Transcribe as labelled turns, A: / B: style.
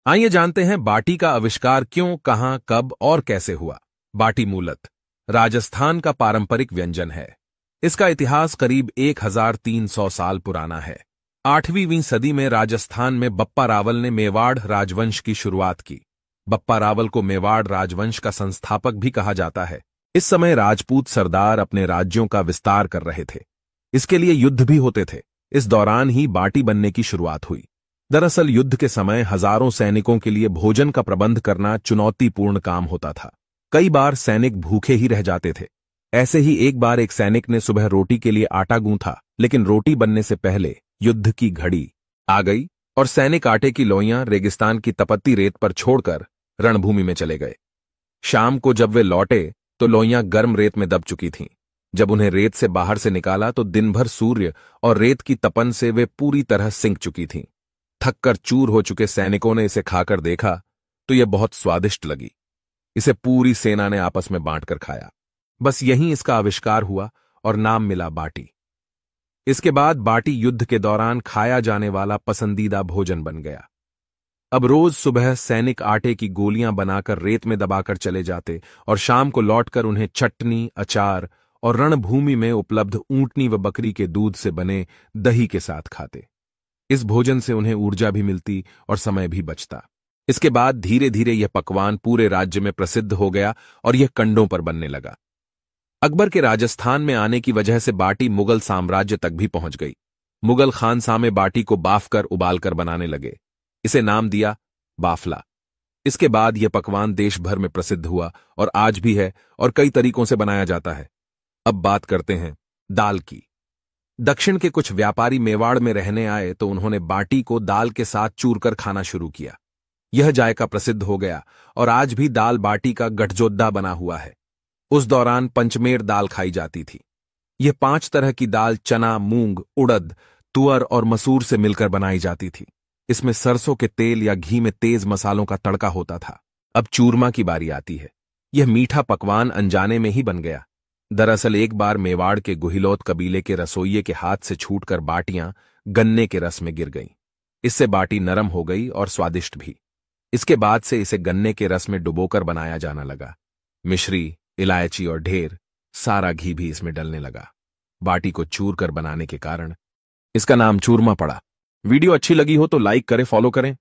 A: आइए जानते हैं बाटी का आविष्कार क्यों, कहां, कब और कैसे हुआ। बाटी मूलतः राजस्थान का पारंपरिक व्यंजन है। इसका इतिहास करीब 1300 साल पुराना है। 8वीं सदी में राजस्थान में बप्पा रावल ने मेवाड़ राजवंश की शुरुआत की। बप्पा रावल को मेवाड़ राजवंश का संस्थापक भी कहा जाता है। इस समय राजपूत सरदार अपने राज्यों का विस्तार कर रहे थे। इसके लिए युद्ध भी होते थे। इस दौरान ही बाटी बनने की शुरुआत हुई। दरअसल युद्ध के समय हजारों सैनिकों के लिए भोजन का प्रबंध करना चुनौतीपूर्ण काम होता था। कई बार सैनिक भूखे ही रह जाते थे। ऐसे ही एक बार एक सैनिक ने सुबह रोटी के लिए आटा गूंथा, लेकिन रोटी बनने से पहले युद्ध की घड़ी आ गई और सैनिक आटे की लोइयां रेगिस्तान की तपती रेत पर छोड़कर रणभूमि में चले गए। शाम को जब वे लौटे तो लोइयां गर्म रेत में दब चुकी थीं। जब उन्हें रेत से बाहर से निकाला तो दिन भर सूर्य और रेत की तपन से वे पूरी तरह सिंक चुकी थीं। थककर चूर हो चुके सैनिकों ने इसे खाकर देखा तो यह बहुत स्वादिष्ट लगी। इसे पूरी सेना ने आपस में बांटकर खाया। बस यहीं इसका आविष्कार हुआ और नाम मिला बाटी। इसके बाद बाटी युद्ध के दौरान खाया जाने वाला पसंदीदा भोजन बन गया। अब रोज सुबह सैनिक आटे की गोलियां बनाकर रेत में दबाकर चले जाते और शाम को लौटकर उन्हें चटनी, अचार और रणभूमि में उपलब्ध ऊंटनी व बकरी के दूध से बने दही के साथ खाते। इस भोजन से उन्हें ऊर्जा भी मिलती और समय भी बचता। इसके बाद धीरे धीरे यह पकवान पूरे राज्य में प्रसिद्ध हो गया और यह कंडों पर बनने लगा। अकबर के राजस्थान में आने की वजह से बाटी मुगल साम्राज्य तक भी पहुंच गई। मुगल खानसामे बाटी को बाफ कर उबालकर बनाने लगे। इसे नाम दिया बाफला। इसके बाद यह पकवान देश भर में प्रसिद्ध हुआ और आज भी है और कई तरीकों से बनाया जाता है। अब बात करते हैं दाल की। दक्षिण के कुछ व्यापारी मेवाड़ में रहने आए तो उन्होंने बाटी को दाल के साथ चूरकर खाना शुरू किया। यह जायका प्रसिद्ध हो गया और आज भी दाल बाटी का गठजोद्दा बना हुआ है। उस दौरान पंचमेर दाल खाई जाती थी। यह 5 तरह की दाल चना, मूंग, उड़द, तुअर और मसूर से मिलकर बनाई जाती थी। इसमें सरसों के तेल या घी में तेज मसालों का तड़का होता था। अब चूरमा की बारी आती है। यह मीठा पकवान अनजाने में ही बन गया। दरअसल एक बार मेवाड़ के गुहिलोत कबीले के रसोइये के हाथ से छूटकर बाटियां गन्ने के रस में गिर गईं। इससे बाटी नरम हो गई और स्वादिष्ट भी। इसके बाद से इसे गन्ने के रस में डुबोकर बनाया जाना लगा। मिश्री, इलायची और ढेर सारा घी भी इसमें डलने लगा। बाटी को चूर कर बनाने के कारण इसका नाम चूरमा पड़ा। वीडियो अच्छी लगी हो तो लाइक करें, फॉलो करें।